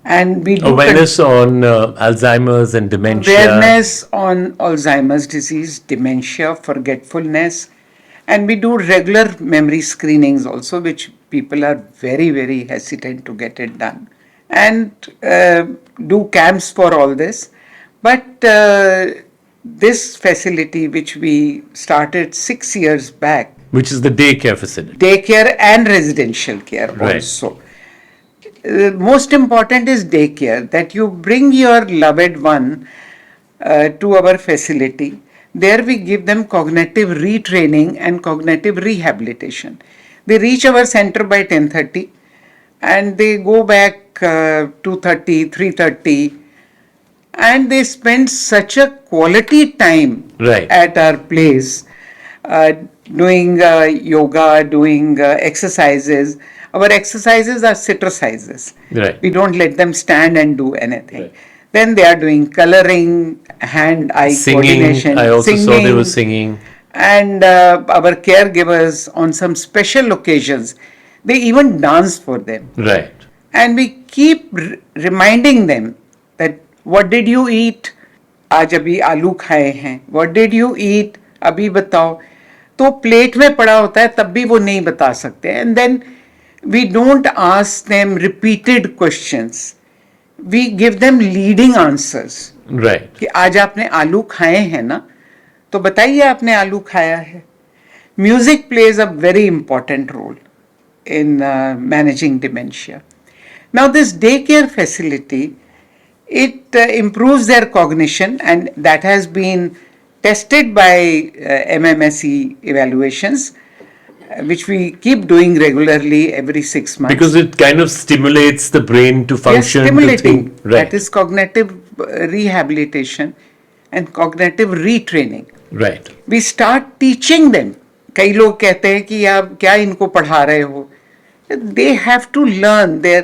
Speaker 1: And we do
Speaker 2: Awareness on Alzheimer's and dementia.
Speaker 1: awareness on Alzheimer's disease, dementia, forgetfulness, and we do regular memory screenings also, which people are very, very hesitant to get it done. And do camps for all this. But this facility, which we started 6 years back,
Speaker 2: Which is the daycare facility.
Speaker 1: daycare and residential care
Speaker 2: Right.
Speaker 1: also. Most important is daycare, that you bring your loved one to our facility. There we give them cognitive retraining and cognitive rehabilitation. They reach our center by 10:30 and they go back 2:30, 3:30, and they spend such a quality time
Speaker 2: Right.
Speaker 1: at our place, doing yoga, doing exercises. Our exercises are exercises.
Speaker 2: Right.
Speaker 1: We don't let them stand and do anything.
Speaker 2: Right.
Speaker 1: Then they are doing coloring, hand-eye
Speaker 2: Singing.
Speaker 1: coordination,
Speaker 2: I also saw they were singing.
Speaker 1: and our caregivers on some special occasions, they even dance for them.
Speaker 2: Right.
Speaker 1: And we keep reminding them that what did you eat? आज अभी आलू खाए हैं. What did you eat? अभी बताओ. तो plate में पड़ा होता है तब भी वो नहीं बता सकते. And then we don't ask them repeated questions. we give them leading answers.
Speaker 2: Right.
Speaker 1: कि आज आपने आलू खाए हैं ना, तो बताइए आपने आलू खाया है. Music plays a very important role in managing dementia. Now, this daycare facility, it improves their cognition, and that has been tested by MMSE evaluations, which we keep doing regularly every 6 months.
Speaker 2: Because it kind of stimulates the brain to
Speaker 1: Yes,
Speaker 2: function, to
Speaker 1: stimulating.
Speaker 2: think. Right.
Speaker 1: That is cognitive rehabilitation and cognitive retraining.
Speaker 2: Right.
Speaker 1: We start teaching them. कई लोग कहते हैं कि आप क्या इनको पढ़ा रहे हो. They have to learn their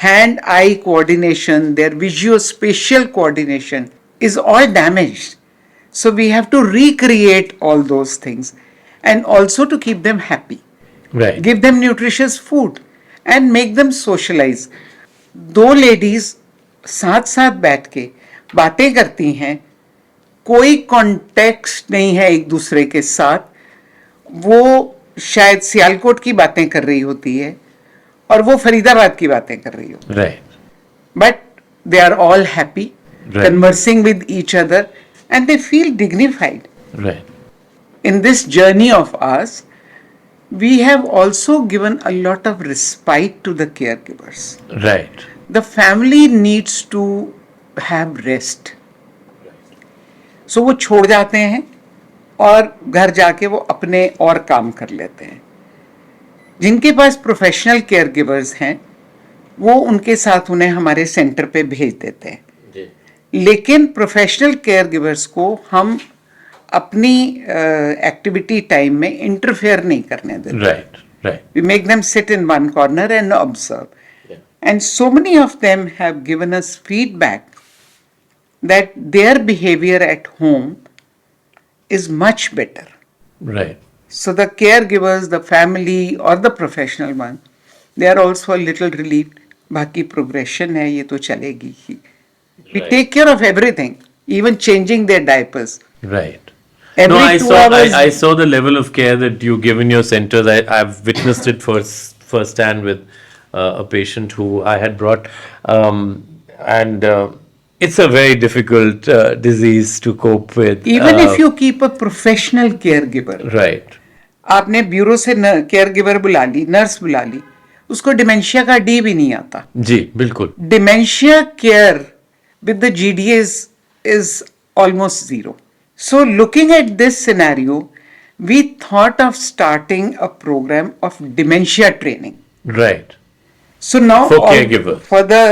Speaker 1: hand-eye coordination, their visuospatial coordination is all damaged. So we have to recreate all those things, and also to keep them happy.
Speaker 2: Right.
Speaker 1: Give them nutritious food and make them socialize. दो ladies साथ साथ बैठ के बातें करती हैं, कोई context नहीं है एक दूसरे के साथ. वो शायद सियालकोट की बातें कर रही होती है और वो फरीदाबाद की बातें कर रही हो.
Speaker 2: Right.
Speaker 1: But they are all happy,
Speaker 2: Right.
Speaker 1: conversing with each other, and they feel dignified.
Speaker 2: Right.
Speaker 1: In this journey of ours, we have also given a lot of respite to the caregivers.
Speaker 2: Right.
Speaker 1: The family needs to have rest. So वो छोड़ जाते हैं और घर जाके वो अपने और काम कर लेते हैं. जिनके पास प्रोफेशनल केयर गिवर्स हैं वो उनके साथ उन्हें हमारे सेंटर पे भेज देते हैं. लेकिन प्रोफेशनल केयर गिवर्स को हम अपनी एक्टिविटी टाइम में इंटरफेयर नहीं करने देते.
Speaker 2: Right. Right.
Speaker 1: We make them sit in one corner and observe. And so many of them have given us feedback that their behavior at home is much better.
Speaker 2: Right.
Speaker 1: So the caregivers, the family or the professional one, they are also a little relieved. बाकी progression है, ये तो चलेगी ही. We
Speaker 2: Right.
Speaker 1: take care of everything, even changing their diapers.
Speaker 2: Right.
Speaker 1: Every
Speaker 2: No, I
Speaker 1: 2
Speaker 2: saw.
Speaker 1: hours.
Speaker 2: I saw the level of care that you give in your centers. I've witnessed it firsthand with a patient who I had brought, and it's a very difficult disease to cope with.
Speaker 1: Even if you keep a professional caregiver,
Speaker 2: Right.
Speaker 1: आपने bureau से care giver बुला ली, nurse बुला ली, उसको dementia का D भी नहीं आता.
Speaker 2: जी बिल्कुल.
Speaker 1: Dementia care with the GDAs is almost zero. So looking at this scenario, we thought of starting a program of dementia training.
Speaker 2: Right.
Speaker 1: So now
Speaker 2: For caregiver.
Speaker 1: for the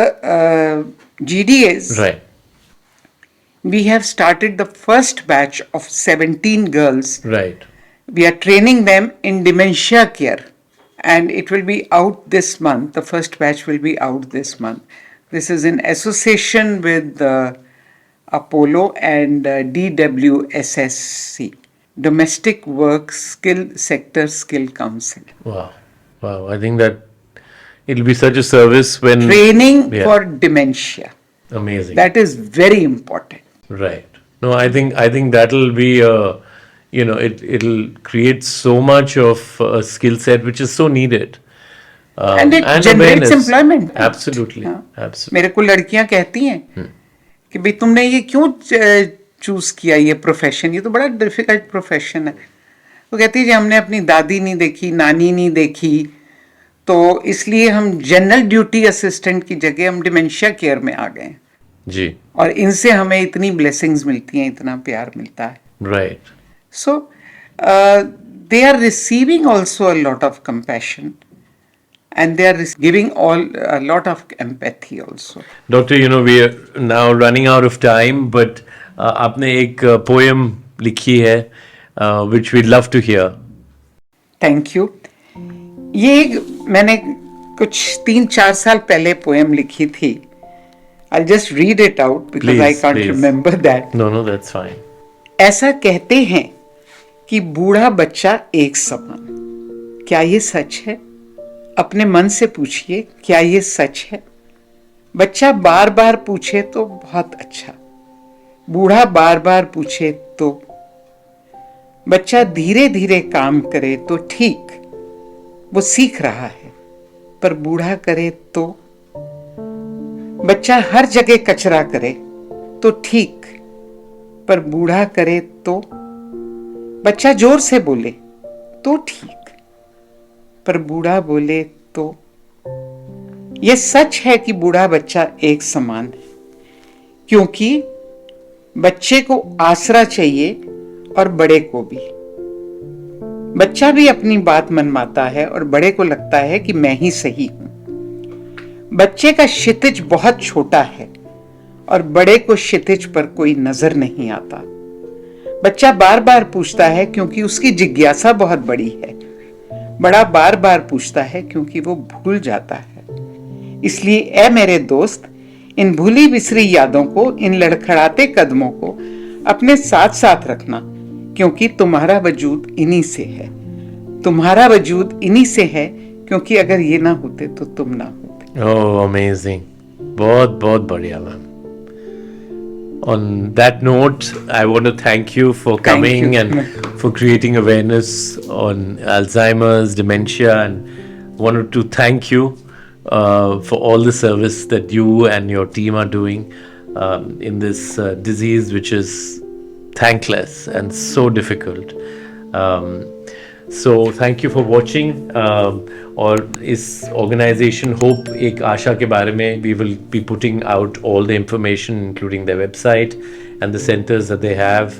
Speaker 1: GDAs,
Speaker 2: Right.
Speaker 1: we have started the first batch of 17 girls.
Speaker 2: Right.
Speaker 1: We are training them in dementia care, and it will be out this month. The first batch will be out this month. This is in association with Apollo and DWSSC, Domestic Work Skill Sector Skill Council.
Speaker 2: Wow. Wow. I think that it'll be such a service when
Speaker 1: Training
Speaker 2: Yeah.
Speaker 1: for dementia.
Speaker 2: Amazing.
Speaker 1: That is very important.
Speaker 2: Right. No, I think that'll be it'll create so much of a skill set which is so needed.
Speaker 1: And it generates
Speaker 2: awareness.
Speaker 1: employment.
Speaker 2: Absolutely.
Speaker 1: हाँ.
Speaker 2: Absolutely.
Speaker 1: मेरे को लड़कियां कहती हैं कि भाई तुमने ये क्यों चूज किया ये प्रोफेशन, ये तो बड़ा डिफिकल्ट प्रोफेशन है. वो कहती है जी हमने अपनी दादी नहीं देखी, नानी नहीं देखी, तो इसलिए हम जनरल ड्यूटी असिस्टेंट की जगह हम डिमेंशिया केयर में आ गए.
Speaker 2: जी.
Speaker 1: और इनसे हमें इतनी ब्लेसिंग्स मिलती हैं, इतना प्यार मिलता है.
Speaker 2: Right.
Speaker 1: So they are receiving also a lot of compassion, and they are giving a lot of empathy also.
Speaker 2: Doctor, we are now running out of time, but आपने एक poem लिखी है, which we'd love to hear.
Speaker 1: Thank you. ये मैंने कुछ 3-4 साल पहले poem लिखी थी. I'll just read it out because I can't remember that.
Speaker 2: No, that's fine.
Speaker 1: ऐसा कहते हैं कि बूढ़ा बच्चा एक समान. क्या ये सच है? अपने मन से पूछिए, क्या ये सच है? बच्चा बार बार पूछे तो बहुत अच्छा, बूढ़ा बार बार पूछे तो. बच्चा धीरे धीरे काम करे तो ठीक, वो सीख रहा है, पर बूढ़ा करे तो. बच्चा हर जगह कचरा करे तो ठीक, पर बूढ़ा करे तो? बच्चा जोर से बोले तो ठीक, पर बूढ़ा बोले तो? यह सच है कि बूढ़ा बच्चा एक समान है, क्योंकि बच्चे को आसरा चाहिए और बड़े को भी। बच्चा भी अपनी बात मनवाता है और बड़े को लगता है कि मैं ही सही हूं। बच्चे का क्षितिज बहुत छोटा है और बड़े को क्षितिज पर कोई नजर नहीं आता। बच्चा बार बार पूछता है क्योंकि उसकी जिज्ञासा बहुत बड़ी है। बड़ा बार बार पूछता है क्योंकि वो भूल जाता है। इसलिए ऐ मेरे दोस्त, इन भूली बिसरी यादों को, इन लड़खड़ाते कदमों को अपने साथ साथ रखना, क्योंकि तुम्हारा वजूद इन्हीं से है। तुम्हारा वजूद इन्हीं से है, क्योंकि अगर ये ना होते तो तुम ना होते।
Speaker 2: Oh, amazing. बहुत बहुत बढ़िया ma'am. On that note, I want to thank you for coming and for creating awareness on Alzheimer's, dementia, and wanted to thank you for all the service that you and your team are doing in this disease, which is thankless and so difficult. So thank you for watching. और इस organization Hope एक आशा के बारे में we will be putting out all the information including their website and the centers that they have.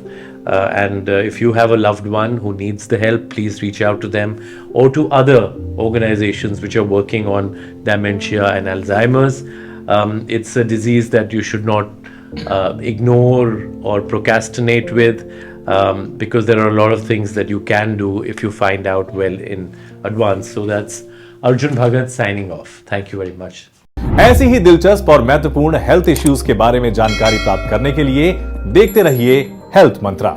Speaker 2: And if you have a loved one who needs the help, please reach out to them or to other organizations which are working on dementia and Alzheimer's. It's a disease that you should not ignore or procrastinate with. Because there are a lot of things that you can do if you find out well in advance. So that's Arjun Bhagat signing off. Thank you very much.
Speaker 3: ऐसी ही दिलचस्प और महत्वपूर्ण health issues के बारे में जानकारी प्राप्त करने के लिए देखते रहिए हेल्थ मंत्रा।